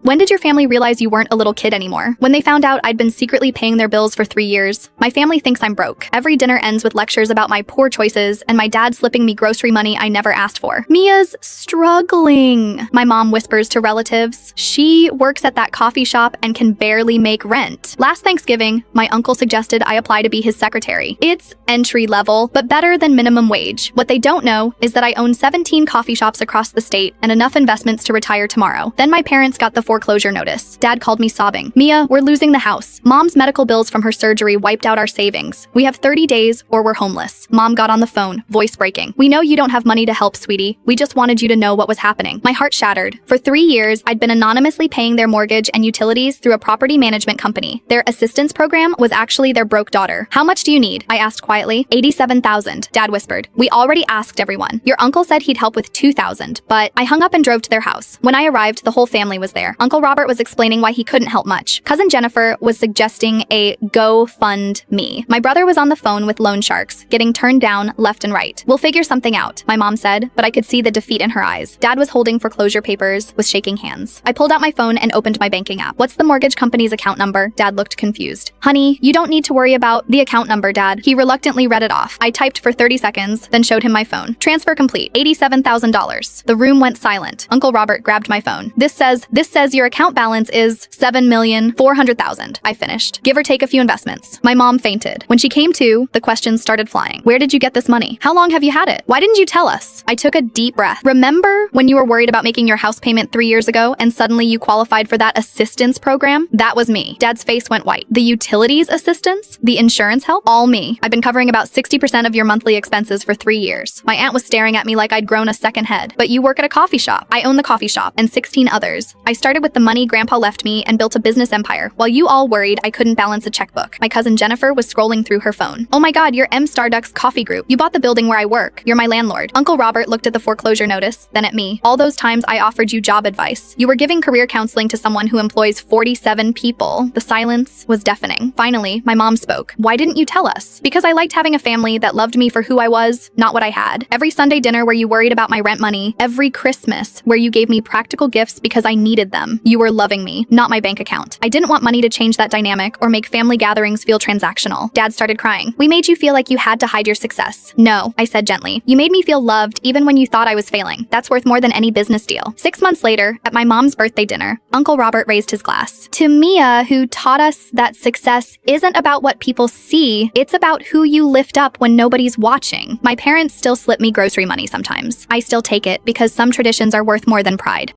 When did your family realize you weren't a little kid anymore? When they found out I'd been secretly paying their bills for 3 years. My family thinks I'm broke. Every dinner ends with lectures about my poor choices and my dad slipping me grocery money I never asked for. Mia's struggling, my mom whispers to relatives. She works at that coffee shop and can barely make rent. Last Thanksgiving, my uncle suggested I apply to be his secretary. It's entry level, but better than minimum wage. What they don't know is that I own 17 coffee shops across the state and enough investments to retire tomorrow. Then my parents got the foreclosure notice. Dad called me sobbing. Mia, we're losing the house. Mom's medical bills from her surgery wiped out our savings. We have 30 days or we're homeless. Mom got on the phone, voice breaking. We know you don't have money to help, sweetie. We just wanted you to know what was happening. My heart shattered. For 3 years, I'd been anonymously paying their mortgage and utilities through a property management company. Their assistance program was actually their broke daughter. How much do you need? I asked quietly. $87,000, Dad whispered. We already asked everyone. Your uncle said he'd help with $2,000, but I hung up and drove to their house. When I arrived, the whole family was there. Uncle Robert was explaining why he couldn't help much. Cousin Jennifer was suggesting a GoFundMe. My brother was on the phone with loan sharks, getting turned down left and right. We'll figure something out, my mom said, but I could see the defeat in her eyes. Dad was holding foreclosure papers with shaking hands. I pulled out my phone and opened my banking app. What's the mortgage company's account number? Dad looked confused. Honey, you don't need to worry about the account number, Dad. He reluctantly read it off. I typed for 30 seconds, then showed him my phone. Transfer complete. $87,000. The room went silent. Uncle Robert grabbed my phone. This says your account balance is $7,400,000. I finished. Give or take a few investments. My mom fainted. When she came to, the questions started flying. Where did you get this money? How long have you had it? Why didn't you tell us? I took a deep breath. Remember when you were worried about making your house payment 3 years ago and suddenly you qualified for that assistance program? That was me. Dad's face went white. The utilities assistance? The insurance help? All me. I've been covering about 60% of your monthly expenses for 3 years. My aunt was staring at me like I'd grown a second head. But you work at a coffee shop. I own the coffee shop and 16 others. I started with the money Grandpa left me and built a business empire while you all worried I couldn't balance a checkbook. My cousin Jennifer was scrolling through her phone. Oh my God, you're M. Starduck's coffee group. You bought the building where I work. You're my landlord. Uncle Robert looked at the foreclosure notice, then at me. All those times I offered you job advice. You were giving career counseling to someone who employs 47 people. The silence was deafening. Finally, my mom spoke. Why didn't you tell us? Because I liked having a family that loved me for who I was, not what I had. Every Sunday dinner where you worried about my rent money. Every Christmas where you gave me practical gifts because I needed them. You were loving me, not my bank account. I didn't want money to change that dynamic or make family gatherings feel transactional. Dad started crying. We made you feel like you had to hide your success. No, I said gently. You made me feel loved even when you thought I was failing. That's worth more than any business deal. 6 months later, at my mom's birthday dinner, Uncle Robert raised his glass. To Mia, who taught us that success isn't about what people see, it's about who you lift up when nobody's watching. My parents still slip me grocery money sometimes. I still take it because some traditions are worth more than pride.